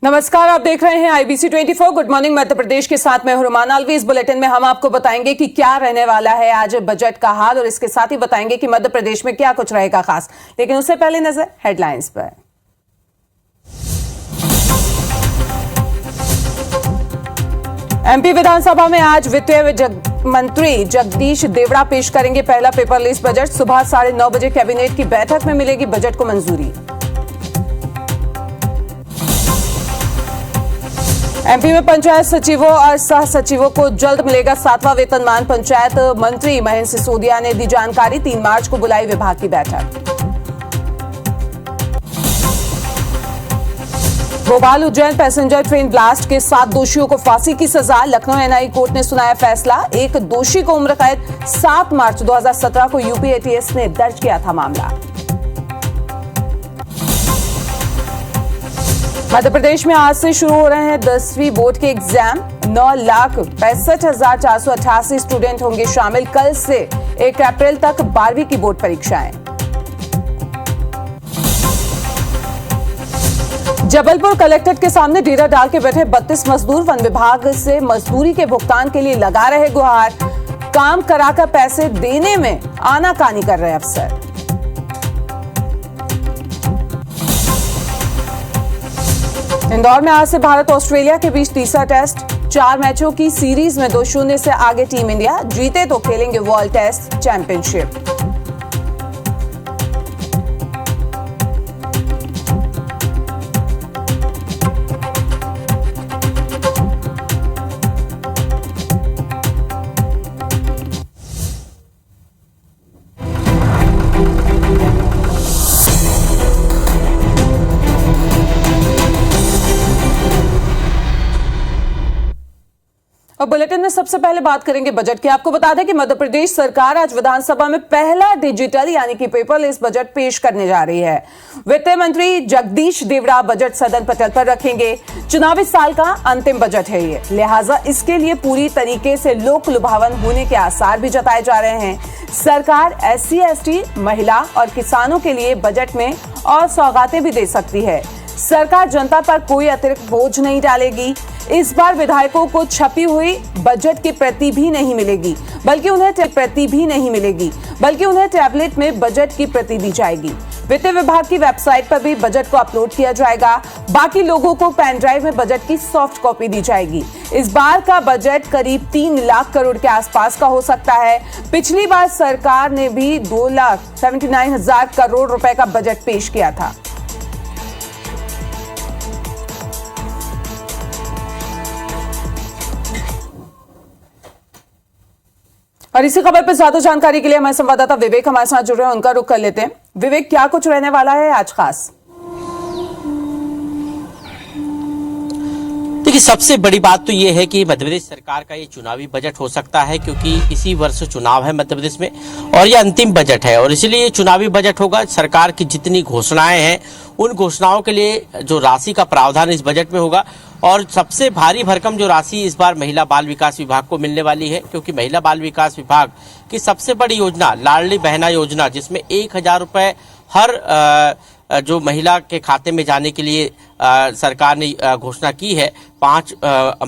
नमस्कार, आप देख रहे हैं IBC 24 good morning Madhya Pradesh के साथ मैं रुमाना अलवी। इस बुलेटिन में हम आपको बताएंगे कि क्या रहने वाला है आज बजट का हाल और इसके साथ ही बताएंगे कि मध्य प्रदेश में क्या कुछ रहेगा खास। लेकिन उससे पहले नजर हेडलाइंस पर। MP विधानसभा में आज वित्त मंत्री जगदीश देवड़ा पेश करेंगे पहला पेपरलेस बजट। सुबह 9:30 बजे कैबिनेट की बैठक में मिलेगी बजट को मंजूरी। MP में पंचायत सचिवों और सह सचिवों को जल्द मिलेगा 7वां वेतनमान। पंचायत मंत्री महेंद्र सिसोदिया ने दी जानकारी। 3 मार्च को बुलाई विभाग की बैठक। Bhopal Ujjain passenger train blast के 7 दोषियों को फांसी की सजा। लखनऊ NI कोर्ट ने सुनाया फैसला। एक दोषी को उम्र कैद। 7 मार्च 2017 को UP ATS ने दर्ज किया था मामला। मध्य प्रदेश में आज से शुरू हो रहे हैं 10वीं बोर्ड के एग्जाम। 9,65,488 स्टूडेंट होंगे शामिल। कल से 1 अप्रैल तक 12वीं की बोर्ड परीक्षाएं। जबलपुर कलेक्ट्रेट के सामने डेरा डाल के बैठे 32 मजदूर। वन विभाग से मजदूरी के भुगतान के लिए लगा रहे गुहार। काम कराकर पैसे देने में आनाकानी कर रहे अफसर। इंदौर में आज से भारत ऑस्ट्रेलिया के बीच तीसरा टेस्ट। 4 मैचों की सीरीज में 2-0 से आगे टीम इंडिया। जीते तो खेलेंगे वर्ल्ड टेस्ट चैंपियनशिप। और बुलेटिन में सबसे पहले बात करेंगे बजट की। आपको बता दें कि मध्य प्रदेश सरकार आज विधानसभा में पहला डिजिटल यानी कि पेपरलेस बजट पेश करने जा रही है। वित्त मंत्री जगदीश देवड़ा बजट सदन पटल पर रखेंगे। चुनावी साल का अंतिम बजट है ये, लिहाजा इसके लिए पूरी तरीके से लोक लुभावन होने के आसार भी जताए जा रहे हैं। सरकार SC ST महिला और किसानों के लिए बजट में और सौगातें भी दे सकती है। सरकार जनता पर कोई अतिरिक्त बोझ नहीं डालेगी। इस बार विधायकों को छपी हुई बजट की प्रति भी नहीं मिलेगी, बल्कि उन्हें टैबलेट में बजट की प्रति दी जाएगी। वित्त विभाग की वेबसाइट पर भी बजट को अपलोड किया जाएगा। बाकी लोगों को पेन ड्राइव में बजट की सॉफ्ट कॉपी दी जाएगी। इस बार का बजट करीब 3 लाख करोड़ के आसपास का हो सकता है। पिछली बार सरकार ने भी 2,79,000 करोड़ रुपए का बजट पेश किया था। और इसी खबर पर ज्यादा जानकारी के लिए हमारे संवाददाता विवेक हमारे साथ जुड़ रहे हैं, उनका रुख कर लेते हैं। विवेक, क्या कुछ रहने वाला है आज खास? देखिए, सबसे बड़ी बात तो ये है कि मध्य प्रदेश सरकार का ये चुनावी बजट हो सकता है, क्योंकि इसी वर्ष चुनाव है मध्य प्रदेश में और ये अंतिम बजट है और इसलिए ये चुनावी बजट होगा। सरकार की जितनी घोषणाएं हैं उन घोषणाओं के लिए जो राशि का प्रावधान इस बजट में होगा और सबसे भारी भरकम जो राशि इस बार महिला बाल विकास विभाग को मिलने वाली है, क्योंकि महिला बाल विकास विभाग की सबसे बड़ी योजना लाडली बहना योजना, जिसमें 1,000 रुपए हर जो महिला के खाते में जाने के लिए सरकार ने घोषणा की है। 5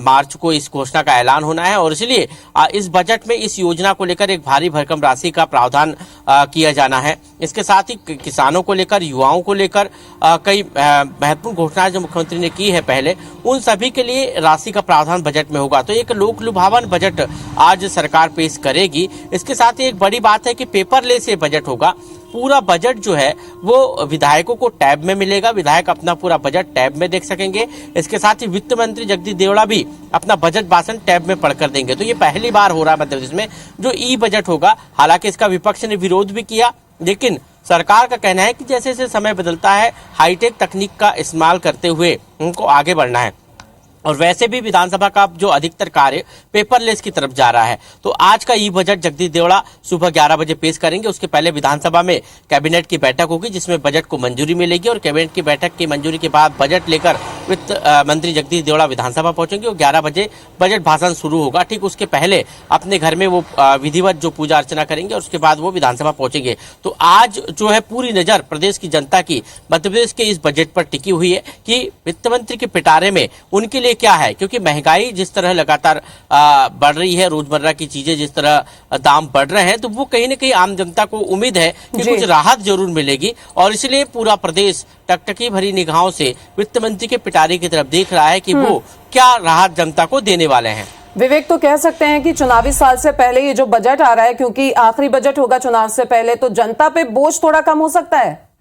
मार्च को इस घोषणा का ऐलान होना है और इसलिए इस बजट में इस योजना को लेकर एक भारी भरकम राशि का प्रावधान किया जाना है। इसके साथ ही किसानों को लेकर, युवाओं को लेकर कई महत्वपूर्ण घोषणाएं जो मुख्यमंत्री ने की है पहले, उन सभी के लिए राशि का प्रावधान बजट में होगा। तो एक लोक लुभावन बजट आज सरकार पेश करेगी। इसके साथ ही एक बड़ी बात है कि पेपरलेस ये बजट होगा। पूरा बजट जो है वो विधायकों को टैब में मिलेगा। विधायक अपना पूरा बजट टैब में देख सकेंगे। इसके साथ ही वित्त मंत्री जगदीश देवड़ा भी अपना बजट भाषण टैब में पढ़कर देंगे। तो ये पहली बार हो रहा है मध्य प्रदेश में जो ई बजट होगा। हालांकि इसका विपक्ष ने विरोध भी किया, लेकिन सरकार का कहना है कि जैसे जैसे समय बदलता है हाईटेक तकनीक का इस्तेमाल करते हुए उनको आगे बढ़ना है और वैसे भी विधानसभा का जो अधिकतर कार्य पेपरलेस की तरफ जा रहा है। तो आज का ई बजट जगदीश देवड़ा सुबह 11 बजे पेश करेंगे। उसके पहले विधानसभा में कैबिनेट की बैठक होगी जिसमें बजट को मंजूरी मिलेगी और कैबिनेट की बैठक की मंजूरी के बाद बजट लेकर वित्त मंत्री जगदीश देवड़ा विधानसभा पहुंचेंगे और 11 बजे बजट भाषण शुरू होगा। ठीक उसके पहले अपने घर में वो विधिवत जो पूजा अर्चना करेंगे और उसके बाद वो विधानसभा पहुंचेंगे। तो आज जो है पूरी नजर प्रदेश की जनता की मध्य प्रदेश के इस बजट पर टिकी हुई है कि वित्त मंत्री के पिटारे में उनके लिए क्या है, क्योंकि महंगाई जिस तरह लगातार बढ़ रही है, रोजमर्रा की चीजें जिस तरह दाम बढ़ रहे हैं, तो वो कहीं ना कहीं आम जनता को उम्मीद है कि कुछ राहत जरूर मिलेगी। और इसलिए पूरा प्रदेश टकटकी भरी निगाहों से वित्त मंत्री के पिटारे की तरफ देख रहा है कि वो क्या राहत जनता को देने वाले हैं। विवेक, तो कह सकते हैं कि चुनावी साल से पहले ये जो बजट आ रहा है, क्योंकि आखिरी बजट होगा चुनाव से पहले, तो जनता पे बोझ थोड़ा कम हो सकता है।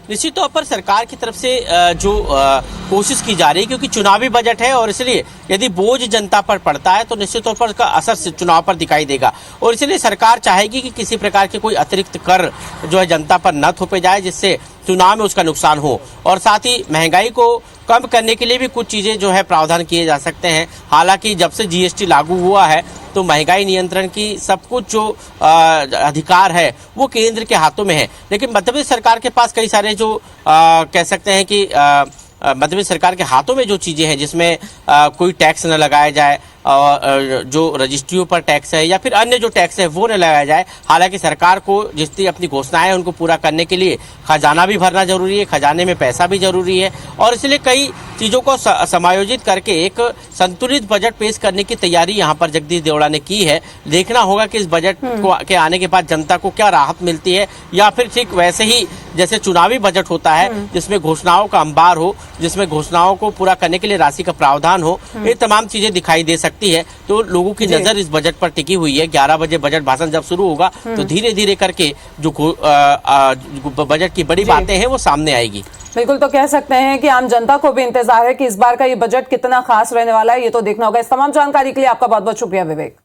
निश्चित तौर पर सरकार की तरफ से जो कोशिश की जा रही है, क्योंकि चुनावी बजट है और इसलिए यदि बोझ जनता पर पड़ता है तो निश्चित तौर पर उसका असर चुनाव पर दिखाई देगा। और इसलिए सरकार चाहेगी कि किसी प्रकार के कोई अतिरिक्त कर जो है जनता पर न थोपे जाए, जिससे चुनाव में उसका नुकसान हो। और साथ ही महंगाई को कम करने के लिए भी कुछ चीजें जो है प्रावधान किए जा सकते हैं। हालांकि जब से जीएसटी लागू हुआ है तो महंगाई नियंत्रण की सब कुछ जो अधिकार है वो केंद्र के हाथों में है, लेकिन मध्य प्रदेश सरकार के पास कई सारे जो कह सकते हैं कि मध्य प्रदेश सरकार के हाथों में जो चीजें हैं, जिसमें कोई टैक्स न लगाया जाए, और जो रजिस्ट्रियों पर टैक्स है या फिर अन्य जो टैक्स है वो न लगाया जाए। हालांकि सरकार को जितनी अपनी घोषणाएं हैं उनको पूरा करने के लिए खजाना भी भरना जरूरी है, खजाने में पैसा भी जरूरी है, और इसलिए कई चीजों को समायोजित करके एक संतुलित बजट पेश करने की तैयारी यहाँ पर जगदीश देवड़ा ने की है। देखना होगा कि इस बजट के आने के बाद जनता को क्या राहत मिलती है, या फिर ठीक वैसे ही जैसे चुनावी बजट होता है जिसमें घोषणाओं का अंबार हो, जिसमें घोषणाओं को पूरा करने के लिए राशि का प्रावधान हो, ये तमाम चीजें दिखाई दे सकती है। तो लोगों की नजर इस बजट पर टिकी हुई है। 11 बजे बजट भाषण जब शुरू होगा तो धीरे धीरे करके जो बजट की बड़ी बातें हैं वो सामने आएगी। बिल्कुल, तो कह सकते हैं कि आम जनता को भी इंतजार है कि इस बार का ये बजट कितना खास रहने वाला है, ये तो देखना होगा। इस तमाम जानकारी के लिए आपका बहुत बहुत शुक्रिया विवेक।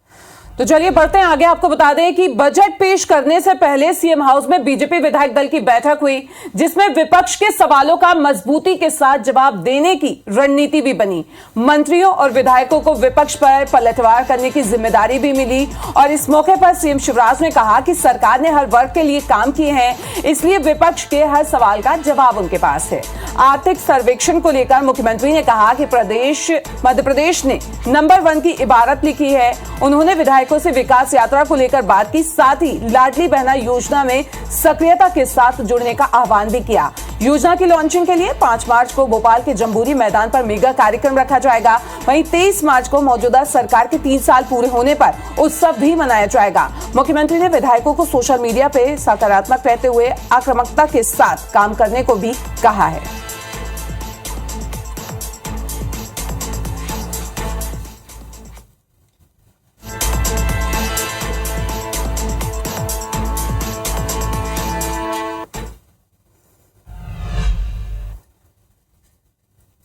तो चलिए बढ़ते हैं आगे। आपको बता दें कि बजट पेश करने से पहले सीएम हाउस में बीजेपी विधायक दल की बैठक हुई, जिसमें विपक्ष के सवालों का मजबूती के साथ जवाब देने की रणनीति भी बनी। मंत्रियों और विधायकों को विपक्ष पर पलटवार करने की जिम्मेदारी भी मिली। और इस मौके पर सीएम शिवराज ने कहा कि सरकार ने हर वर्ग के लिए काम किए हैं, इसलिए विपक्ष के हर सवाल का जवाब उनके पास है। आर्थिक सर्वेक्षण को लेकर मुख्यमंत्री ने कहा कि मध्य प्रदेश ने नंबर 1 की इबारत लिखी है। उन्होंने विधायकों से विकास यात्रा को लेकर बात की, साथ ही लाडली बहना योजना में सक्रियता के साथ जुड़ने का आह्वान भी किया। योजना की लॉन्चिंग के लिए 5 मार्च को भोपाल के जम्बूरी मैदान पर मेगा कार्यक्रम रखा जाएगा। वहीं 23 मार्च को मौजूदा सरकार के 3 साल पूरे होने पर उत्सव भी मनाया जाएगा। मुख्यमंत्री ने विधायकों को सोशल मीडिया पे सकारात्मक रहते हुए आक्रामकता के साथ काम करने को भी कहा है।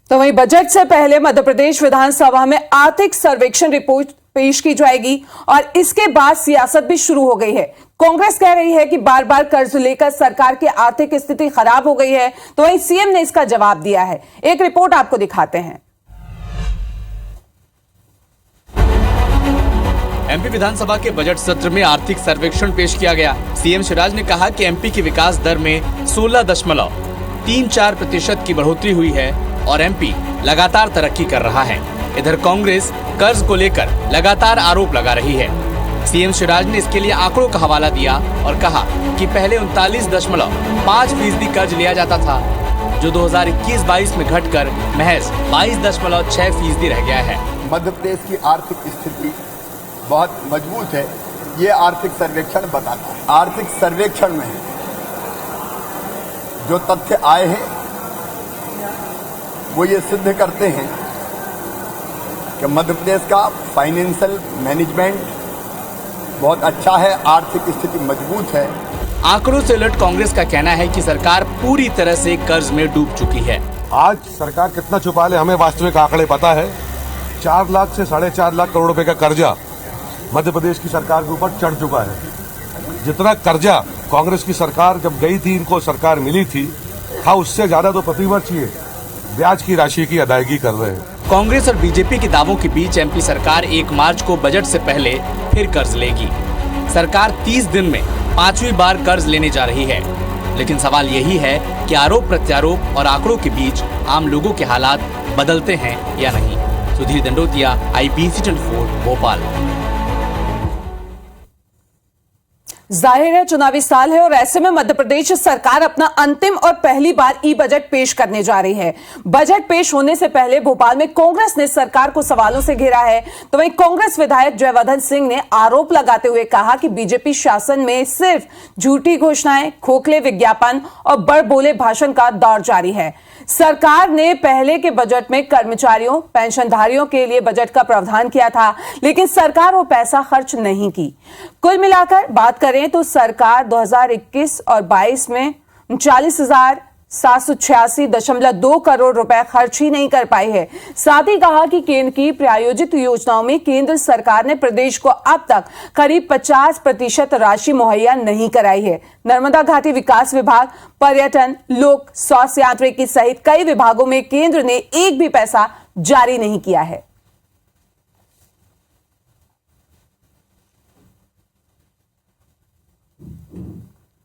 तो वहीं बजट से पहले मध्य प्रदेश विधानसभा में आर्थिक सर्वेक्षण रिपोर्ट पेश की जाएगी और इसके बाद सियासत भी शुरू हो गई है। कांग्रेस कह रही है कि बार बार कर्ज लेकर सरकार की आर्थिक स्थिति खराब हो गई है, तो वहीं सीएम ने इसका जवाब दिया है। एक रिपोर्ट आपको दिखाते हैं। एमपी विधानसभा के बजट सत्र में आर्थिक सर्वेक्षण पेश किया गया। सीएम शिवराज ने कहा कि एमपी की विकास दर में 16.34% की बढ़ोतरी हुई है और एमपी लगातार तरक्की कर रहा है। इधर कांग्रेस कर्ज को लेकर लगातार आरोप लगा रही है। सीएम शिवराज ने इसके लिए आंकड़ों का हवाला दिया और कहा कि पहले 39.5% कर्ज लिया जाता था, जो 2021-22 में घटकर महज 22.6% रह गया है। मध्य प्रदेश की आर्थिक स्थिति बहुत मजबूत है, ये आर्थिक सर्वेक्षण बताता है। आर्थिक सर्वेक्षण में जो तथ्य आए हैं वो ये सिद्ध करते हैं कि मध्य प्रदेश का फाइनेंशियल मैनेजमेंट बहुत अच्छा है, आर्थिक स्थिति मजबूत है। आंकड़ों से उलट कांग्रेस का कहना है कि सरकार पूरी तरह से कर्ज में डूब चुकी है। आज सरकार कितना छुपा ले, हमें वास्तविक आंकड़े पता है। 4 लाख से 4.5 लाख करोड़ रुपए का कर्जा मध्य प्रदेश की सरकार के ऊपर चढ़ चुका है। जितना कर्जा कांग्रेस की सरकार जब गई थी, इनको सरकार मिली थी, उससे ज्यादा तो प्रतिवर्ष ये ब्याज की राशि की अदायगी कर रहे हैं। कांग्रेस और बीजेपी के दावों के बीच एमपी सरकार 1 मार्च को बजट से पहले फिर कर्ज लेगी। सरकार 30 दिन में 5वीं बार कर्ज लेने जा रही है। लेकिन सवाल यही है कि आरोप प्रत्यारोप और आंकड़ों के बीच आम लोगों के हालात बदलते हैं या नहीं। सुधीर दंडोतिया, IBC 24 भोपाल। जाहिर है चुनावी साल है और ऐसे में मध्य प्रदेश सरकार अपना अंतिम और पहली बार ई बजट पेश करने जा रही है। बजट पेश होने से पहले भोपाल में कांग्रेस ने सरकार को सवालों से घेरा है, तो वहीं कांग्रेस विधायक जयवर्धन सिंह ने आरोप लगाते हुए कहा कि बीजेपी शासन में सिर्फ झूठी घोषणाएं, खोखले विज्ञापन और बड़बोले भाषण का दौर जारी है। सरकार ने पहले के बजट में कर्मचारियों, पेंशनधारियों के लिए बजट का प्रावधान किया था, लेकिन सरकार वो पैसा खर्च नहीं की। कुल मिलाकर बात करें तो सरकार 2021 और 22 में 39,786.2 करोड़ रुपए खर्च ही नहीं कर पाई है। साथ ही कहा कि केंद्र की प्रायोजित योजनाओं में केंद्र सरकार ने प्रदेश को अब तक करीब 50% राशि मुहैया नहीं कराई है। नर्मदा घाटी विकास विभाग, पर्यटन, लोक स्वास्थ्य यांत्रिकी सहित कई विभागों में केंद्र ने एक भी पैसा जारी नहीं किया है।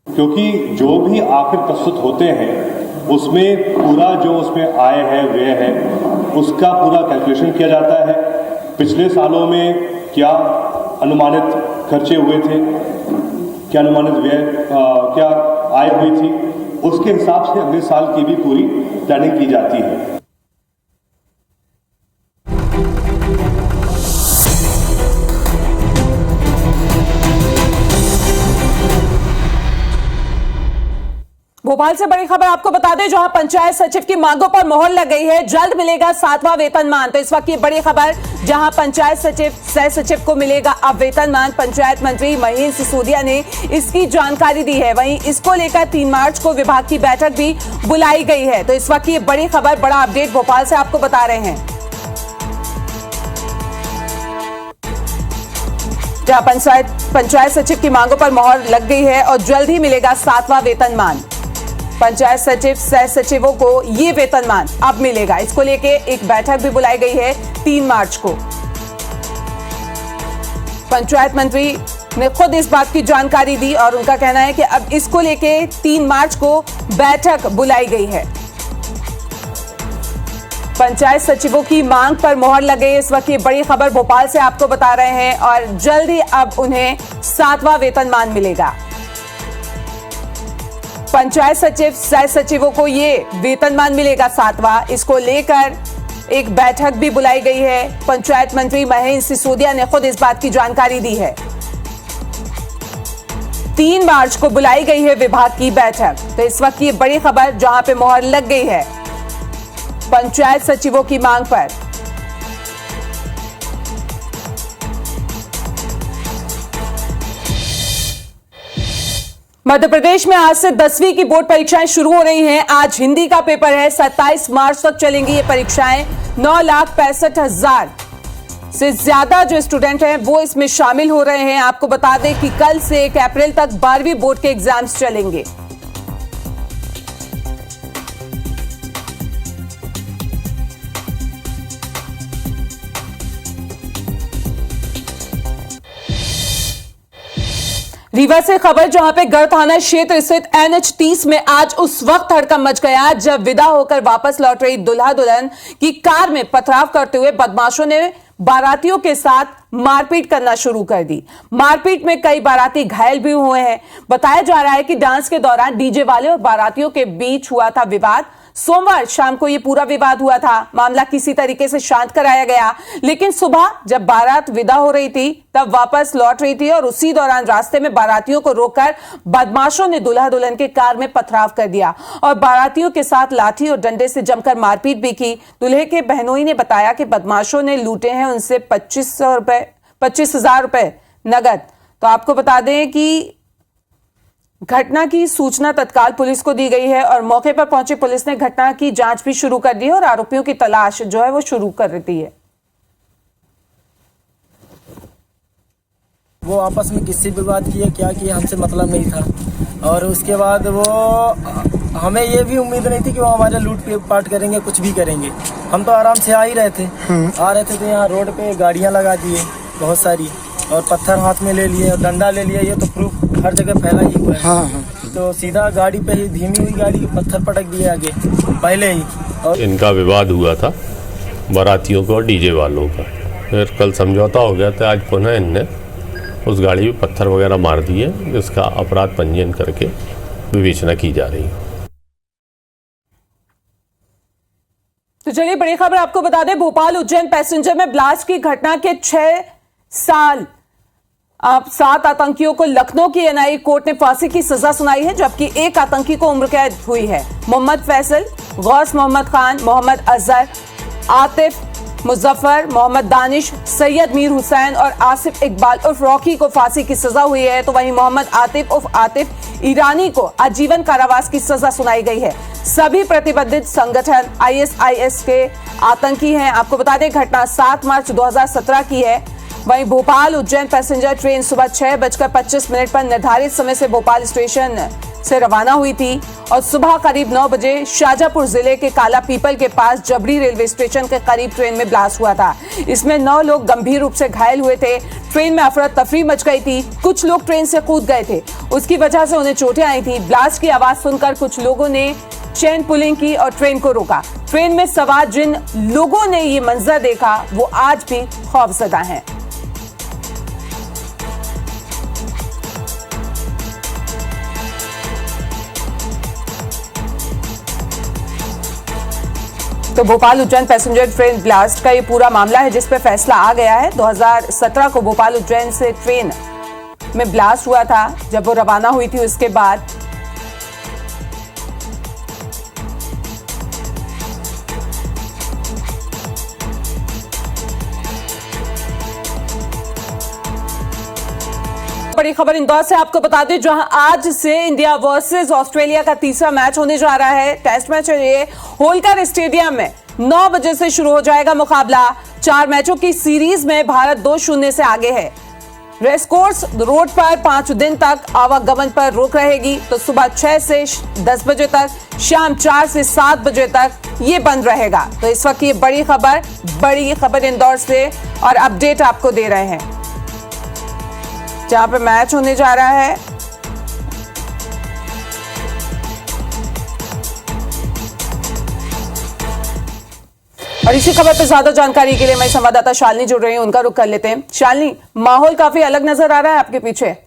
क्योंकि जो भी आंकड़े प्रस्तुत होते हैं उसमें पूरा जो उसमें आय है, व्यय है, उसका पूरा कैलकुलेशन किया जाता है। पिछले सालों में क्या अनुमानित खर्चे हुए थे, क्या अनुमानित व्यय, क्या आय हुई थी, उसके हिसाब से अगले साल की भी पूरी प्लानिंग की जाती है। भोपाल से बड़ी खबर आपको बता दें, जहां पंचायत सचिव की मांगों पर मोहर लग गई है। जल्द मिलेगा 7वां वेतनमान। तो इस वक्त ये बड़ी खबर, जहां पंचायत सचिव, सह सचिव को मिलेगा अब वेतनमान। पंचायत मंत्री महेंद्र सिसोदिया ने इसकी जानकारी दी है। वहीं इसको लेकर 3 मार्च को विभाग की बैठक भी बुलाई गई है। तो इस वक्त ये बड़ी खबर, बड़ा अपडेट भोपाल से आपको बता रहे हैं, जहां पंचायत सचिव की मांगों पर मोहर लग गई है और जल्द ही मिलेगा 7वां वेतनमान। पंचायत सचिव, सह सचिवों को ये वेतनमान अब मिलेगा। इसको लेके एक बैठक भी बुलाई गई है 3 मार्च को। पंचायत मंत्री ने खुद इस बात की जानकारी दी और उनका कहना है कि अब इसको लेके 3 मार्च को बैठक बुलाई गई है। पंचायत सचिवों की मांग पर मोहर लग गई। इस वक्त ये बड़ी खबर भोपाल से आपको बता रहे हैं और जल्द ही अब उन्हें 7वां वेतनमान मिलेगा। पंचायत सचिव, सह सचिवों को ये वेतनमान मिलेगा 7वां। इसको लेकर एक बैठक भी बुलाई गई है। पंचायत मंत्री महेंद्र सिसोदिया ने खुद इस बात की जानकारी दी है। 3 मार्च को बुलाई गई है विभाग की बैठक। तो इस वक्त ये बड़ी खबर, जहां पे मोहर लग गई है पंचायत सचिवों की मांग पर। मध्य प्रदेश में आज से 10वीं की बोर्ड परीक्षाएं शुरू हो रही हैं। आज हिंदी का पेपर है, 27 मार्च तक चलेंगी ये परीक्षाएं। 9,65,000 से ज्यादा जो स्टूडेंट हैं वो इसमें शामिल हो रहे हैं। आपको बता दें कि कल से 1 अप्रैल तक 12वीं बोर्ड के एग्जाम्स चलेंगे। रीवा से खबर, जहां पे गढ़ थाना क्षेत्र स्थित NH 30 में आज उस वक्त हड़कंप मच गया जब विदा होकर वापस लौट रही दुल्हा दुल्हन की कार में पथराव करते हुए बदमाशों ने बारातियों के साथ मारपीट करना शुरू कर दी। मारपीट में कई बाराती घायल भी हुए हैं। बताया जा रहा है कि डांस के दौरान डीजे वाले और बारातियों के बीच हुआ था विवाद। सोमवार शाम को यह पूरा विवाद हुआ था। मामला किसी तरीके से शांत कराया गया, लेकिन सुबह जब बारात विदा हो रही थी तब वापस लौट रही थी और उसी दौरान रास्ते में बारातियों को रोककर बदमाशों ने दूल्हा दुल्हन के कार में पथराव कर दिया और बारातियों के साथ लाठी और डंडे से जमकर मारपीट भी की। दूल्हे के बहनोई ने बताया कि बदमाशों ने लूटे हैं उनसे 25,000 रुपए नगद। तो आपको बता दें कि घटना की सूचना तत्काल पुलिस को दी गई है और मौके पर पहुंची पुलिस ने घटना की जांच भी शुरू कर दी है और आरोपियों की तलाश जो है वो शुरू कर दी है। वो आपस में किससे विवाद किए, क्या किए, हमसे मतलब नहीं था। और उसके बाद वो हमें ये भी उम्मीद नहीं थी कि वो हमारे लूट पाट करेंगे, कुछ भी करेंगे। हम तो आराम से आ ही रहे थे तो यहाँ रोड पे गाड़ियाँ लगा दिए बहुत सारी और पत्थर हाथ में ले लिए और डंडा ले लिया। ये तो प्रूफ हर जगह फैला ही हुआ है। तो सीधा गाड़ी पे ही, धीमी हुई गाड़ी पत्थर पटक दिए आगे पहले ही। और इनका विवाद हुआ था बारातियों को और डीजे वालों का, फिर कल समझौता हो गया था। आज पुनः इनने उस गाड़ी में पत्थर वगैरह मार दिए, इसका अपराध पंजीयन करके विवेचना की जा रही है। तो चलिए बड़ी खबर आपको बता दें, भोपाल उज्जैन पैसेंजर में ब्लास्ट की घटना के 6 साल अब 7 आतंकियों को लखनऊ की एनआईए कोर्ट ने फांसी की सजा सुनाई है, जबकि एक आतंकी को उम्र कैद हुई है। मोहम्मद फैसल, गौस मोहम्मद खान, मोहम्मद अजहर, आतिफ मुजफ्फर, मोहम्मद दानिश, सैयद मीर हुसैन और आसिफ इकबाल उर्फ रॉकी को फांसी की सजा हुई है। तो वहीं मोहम्मद आतिफ उर्फ आतिफ ईरानी को आजीवन कारावास की सजा सुनाई गई है। सभी प्रतिबंधित संगठन ISIS के आतंकी हैं। आपको बता दें घटना 7 मार्च 2017 की है। वहीं भोपाल उज्जैन पैसेंजर ट्रेन सुबह 6:25 पर निर्धारित समय से भोपाल स्टेशन से रवाना हुई थी और सुबह करीब 9 बजे शाजापुर जिले के काला पीपल के पास जबरी रेलवे स्टेशन के करीब ट्रेन में ब्लास्ट हुआ था। इसमें 9 लोग गंभीर रूप से घायल हुए थे। ट्रेन में अफरा तफरी मच गई थी, कुछ लोग ट्रेन से कूद गए थे, उसकी वजह से उन्हें चोटें आई थी। ब्लास्ट की आवाज सुनकर कुछ लोगों ने चेन पुलिंग की और ट्रेन को रोका। ट्रेन में सवार जिन लोगों ने ये मंजर देखा वो आज भी खौफजदा हैं। तो Bhopal Ujjain passenger train blast का ये पूरा मामला है जिस पे फैसला आ गया है। 2017 को भोपाल उज्जैन से ट्रेन में ब्लास्ट हुआ था। जब वो रवाना हुई थी उसके बाद बड़ी खबर इंदौर से आपको बता दें, जहां आज से इंडिया वर्सेस ऑस्ट्रेलिया का तीसरा मैच होने जा रहा है। टेस्ट मैच है ये। होलकर स्टेडियम में 9 बजे से शुरू हो जाएगा मुकाबला। 4 मैचों की सीरीज में भारत 2-0 से आगे है। रेसकोर्स रोड पर 5 दिन तक आवागमन पर रोक रहेगी। तो सुबह 6 से 10 बजे तक, शाम 4 से 7 बजे तक ये बंद रहेगा। तो इस वक्त ये बड़ी खबर इंदौर से और अपडेट आपको दे रहे हैं, जहां पे मैच होने जा रहा है। और इसी खबर पर ज्यादा जानकारी के लिए हमारी संवाददाता शालिनी जुड़ रही हैं, उनका रुख कर लेते हैं। शालिनी, माहौल काफी अलग नजर आ रहा है आपके पीछे।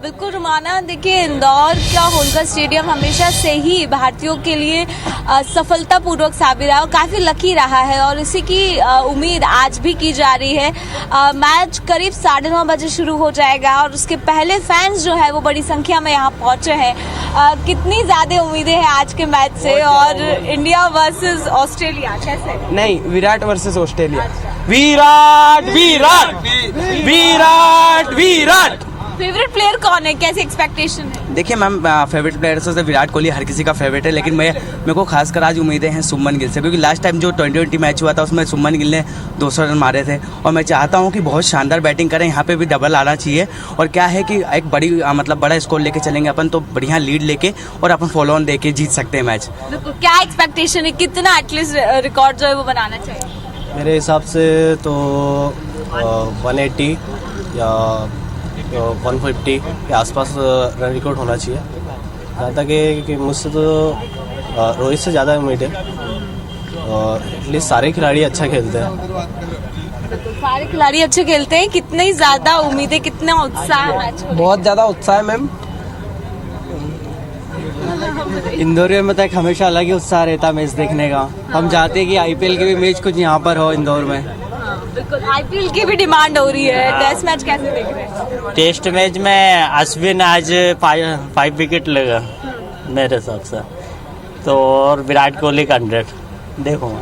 बिल्कुल रुमाना, देखिए इंदौर का होलकर स्टेडियम हमेशा से ही भारतीयों के लिए सफलतापूर्वक साबित रहा और काफ़ी लकी रहा है और इसी की उम्मीद आज भी की जा रही है। मैच करीब 9:30 बजे शुरू हो जाएगा और उसके पहले फैंस जो है वो बड़ी संख्या में यहाँ पहुँचे हैं। कितनी ज़्यादा उम्मीदें हैं आज के मैच से? और इंडिया वर्सेस ऑस्ट्रेलिया कैसे? नहीं, Virat versus Australia. Virat Virat Virat Virat. Favourite player कौन है, कैसी एक्सपेक्टेशन है? देखिए मैम, फेवरेट प्लेयर से विराट कोहली हर किसी का फेवरेट है, लेकिन मेरे को खासकर आज उम्मीदें हैं सुमन गिल से, क्योंकि लास्ट टाइम जो T20 मैच हुआ था उसमें सुमन गिल ने 200 रन मारे थे और मैं चाहता हूं कि बहुत शानदार बैटिंग करें। यहाँ पे भी डबल आना चाहिए और क्या है कि एक बड़ा स्कोर लेके चलेंगे अपन तो बढ़िया लीड लेके और अपन फॉलो ऑन देके जीत सकते हैं मैच। क्या एक्सपेक्टेशन है, कितना एटलीस्ट रिकॉर्ड जो है वो बनाना चाहिए? मेरे हिसाब से तो 180 या 150 के आसपास रन रिकॉर्ड होना चाहिए। जहाँ तक कि मुझसे तो रोहित से ज़्यादा उम्मीद है और इसलिए सारे खिलाड़ी अच्छा खेलते हैं। सारे खिलाड़ी अच्छे खेलते हैं, कितनी ज़्यादा उम्मीदें, कितना उत्साह मैच को? बहुत ज़्यादा उत्साह है मैम। इंदौर में तक हमेशा अलग ही उत्साह रहता है मैच देखने का। हम चाहते हैं कि IPL के भी मैच कुछ यहाँ पर हो इंदौर में। बिल्कुल, IPL की भी डिमांड हो रही है। टेस्ट मैच कैसे देख रहे हैं? टेस्ट मैच में अश्विन आज 5 विकेट लेगा मेरे हिसाब से, तो और विराट कोहली का 100 देखो।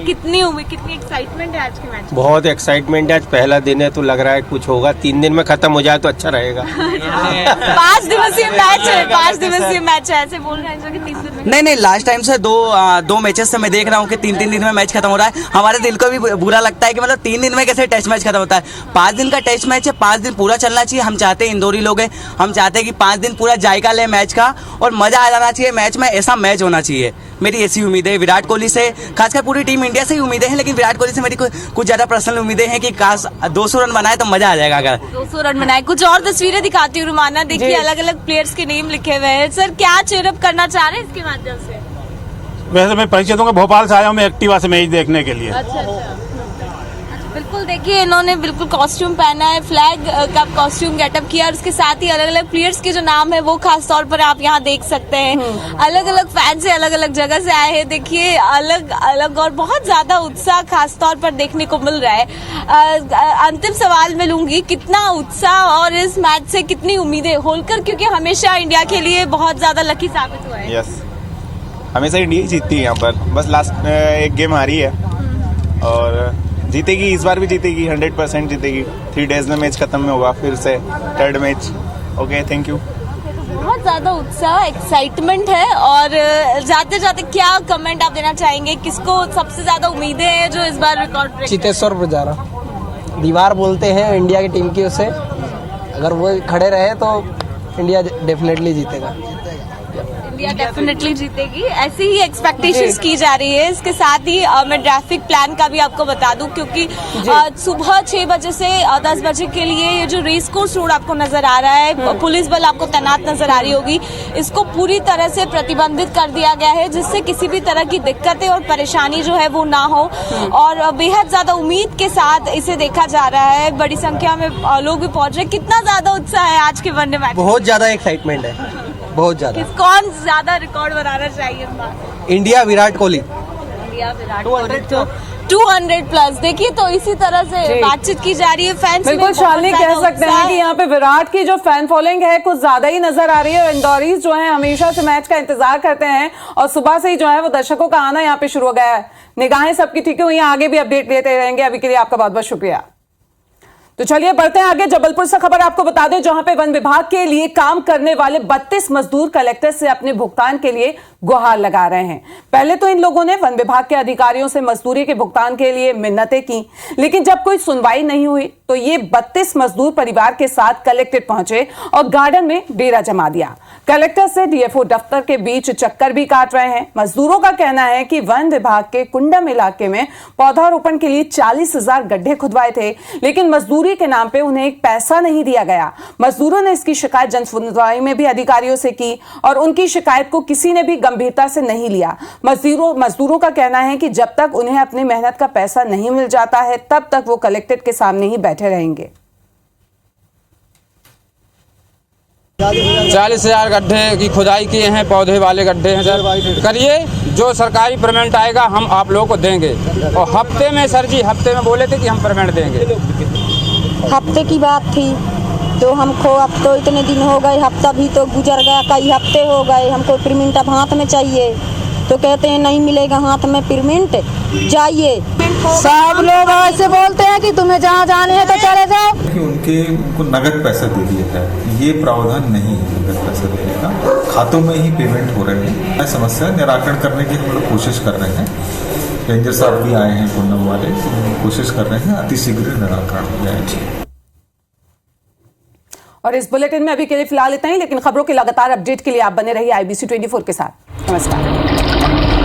कितनी एक्साइटमेंट है आज के मैच? बहुत एक्साइटमेंट है, आज पहला दिन है तो लग रहा है कुछ होगा। 3 दिन में खत्म हो जाए तो अच्छा रहेगा। 5 दिवसीय मैच है, ऐसे बोल रहे हैं कि 3 दिन में? नहीं, लास्ट टाइम से दो मैचेस से मैं देख रहा हूँ कि 3-3 दिन में मैच खत्म हो रहा है। हमारे दिल को भी बुरा लगता है कि मतलब 3 दिन में कैसे टेस्ट मैच खत्म होता है। 5 दिन का टेस्ट मैच है, 5 दिन पूरा चलना चाहिए। हम चाहते हैं, इंदौरी लोग हैं, हम चाहते हैं कि 5 दिन पूरा जायका ले मैच का और मजा आ जाना चाहिए मैच में, ऐसा मैच होना चाहिए। मेरी ऐसी उम्मीदें हैं। विराट कोहली से, खासकर पूरी टीम इंडिया से ही उम्मीदें हैं, लेकिन विराट कोहली से मेरी कुछ ज़्यादा पर्सनल उम्मीदें हैं कि काश 200 रन बनाए तो मज़ा आ जाएगा। अगर 200 रन बनाए। कुछ और तस्वीरें दिखाती हूँ रुमाना, देखिए अलग अलग प्लेयर्स के नेम लिखे हुए हैं। सर क्या चेयरअप करना चाह रहे हैं इसके माध्यम से? वैसे मैं परिचय दूंगा, भोपाल से आया हूँ मैं एक्टिवा से मैच देखने के लिए। अच्छा, बिल्कुल देखिए इन्होंने बिल्कुल कॉस्ट्यूम पहना है, फ्लैग का कॉस्ट्यूम गेटअप किया और उसके साथ ही अलग अलग प्लेयर्स के जो नाम है वो खास तौर पर आप यहाँ देख सकते हैं। अलग अलग फैंस से अलग अलग जगह से आए हैं, देखिए अलग अलग और बहुत ज्यादा उत्साह खास तौर पर देखने को मिल रहा है। अंतिम सवाल मैं लूंगी, कितना उत्साह और इस मैच से कितनी उम्मीदें? होलकर क्योंकि हमेशा इंडिया के लिए बहुत ज्यादा लकी साबित हुआ है। यस, हमेशा इंडिया ही जीतती है यहाँ पर, बस लास्ट एक गेम हारी है और जीतेगी, इस बार भी जीतेगी, 100% जीतेगी। 3 डेज में मैच खत्म में होगा, फिर से 3rd match. Okay, thank you. बहुत ज्यादा उत्साह, एक्साइटमेंट है और जाते जाते क्या कमेंट आप देना चाहेंगे? किसको सबसे ज्यादा उम्मीदें हैं जो इस बार रिकॉर्ड ब्रेक? चितेश्वर पुजारा, दीवार बोलते हैं इंडिया की टीम की, उसे अगर वो खड़े रहे तो इंडिया डेफिनेटली जीतेगा। इंडिया डेफिनेटली जीतेगी, ऐसी ही एक्सपेक्टेशंस की जा रही है। इसके साथ ही मैं ट्रैफिक प्लान का भी आपको बता दूं, क्योंकि सुबह 6 बजे से 10 बजे के लिए ये जो रेस कोर्स रोड आपको नजर आ रहा है, पुलिस बल आपको तैनात नजर आ रही होगी, इसको पूरी तरह से प्रतिबंधित कर दिया गया है, जिससे किसी भी तरह की दिक्कतें और परेशानी जो है वो ना हो। और बेहद ज्यादा उम्मीद के साथ इसे देखा जा रहा है, बड़ी संख्या में लोग भी पहुंच रहे। कितना ज्यादा उत्साह है आज के वनडे मैच? बहुत ज्यादा एक्साइटमेंट है, बहुत ज्यादा। कौन ज्यादा रिकॉर्ड बनाना चाहिए? इंडिया, विराट कोहली। इंडिया विराट कोहली 200+। देखिए तो इसी तरह से बातचीत की जा रही है फैंस में। बिल्कुल शालिनी, कह सकते हैं कि यहाँ पे विराट की जो फैन फॉलोइंग है कुछ ज्यादा ही नजर आ रही है। इंदौरीज जो है हमेशा से मैच का इंतजार करते हैं और सुबह से ही जो है वो दर्शकों का आना यहाँ पे शुरू हो गया है। निगाहें सबकी ठीक हुई, आगे भी अपडेट लेते रहेंगे। अभी के लिए आपका बहुत बहुत शुक्रिया। तो चलिए बढ़ते हैं आगे। जबलपुर से खबर आपको बता दें, जहां पे वन विभाग के लिए काम करने वाले 32 मजदूर कलेक्टर से अपने भुगतान के लिए गुहार लगा रहे हैं। पहले तो इन लोगों ने वन विभाग के अधिकारियों से मजदूरी के भुगतान के लिए मिन्नतें की, लेकिन जब कोई सुनवाई नहीं हुई तो ये 32 मजदूर परिवार के साथ कलेक्ट्रेट पहुंचे और गार्डन में डेरा जमा दिया। कलेक्टर से डीएफओ दफ्तर के बीच चक्कर भी काट रहे हैं। मजदूरों का कहना है कि वन विभाग के कुंडम इलाके में पौधारोपण के लिए 40,000 गड्ढे खुदवाए थे, लेकिन मजदूरी के नाम पे उन्हें एक पैसा नहीं दिया गया। मजदूरों ने इसकी शिकायत जन सुनवाई में भी अधिकारियों से की और उनकी शिकायत को किसी ने भी गंभीरता से नहीं लिया। मजदूरों का कहना है कि जब तक उन्हें अपनी मेहनत का पैसा नहीं मिल जाता है तब तक वो कलेक्ट्रेट के सामने ही बैठे रहेंगे। 40,000 गड्ढे की खुदाई किए हैं, पौधे वाले गड्ढे हैं सर। करिए, जो सरकारी पेमेंट आएगा हम आप लोगों को देंगे। और हफ्ते में सर जी, हफ्ते में बोले थे कि हम पेमेंट देंगे। हफ्ते की बात थी तो हमको, अब तो इतने दिन हो गए, हफ्ता भी तो गुजर गया, कई हफ्ते हो गए, हमको पेमेंट अब हाथ में चाहिए। तो कहते हैं नहीं मिलेगा हाथ में पेमेंट, जाइए। सब लोग ऐसे बोलते हैं कि तुम्हें जहाँ जाने हैं तो चले जाओ। कि उनको नगद पैसा दे दिया जाए, ये प्रावधान नहीं है नगद पैसा देने का, खातों में ही पेमेंट हो रहे हैं। समस्या निराकरण करने की हम लोग कोशिश कर रहे हैं। रेंजर साहब भी आए हैं कुंडम वाले, कोशिश कर रहे हैं अतिशीघ्र निराकरण हो जाए। और इस बुलेटिन में अभी के लिए फिलहाल इतना ही, लेकिन खबरों के लगातार अपडेट के लिए आप बने रहिए IBC 24 के साथ। नमस्कार।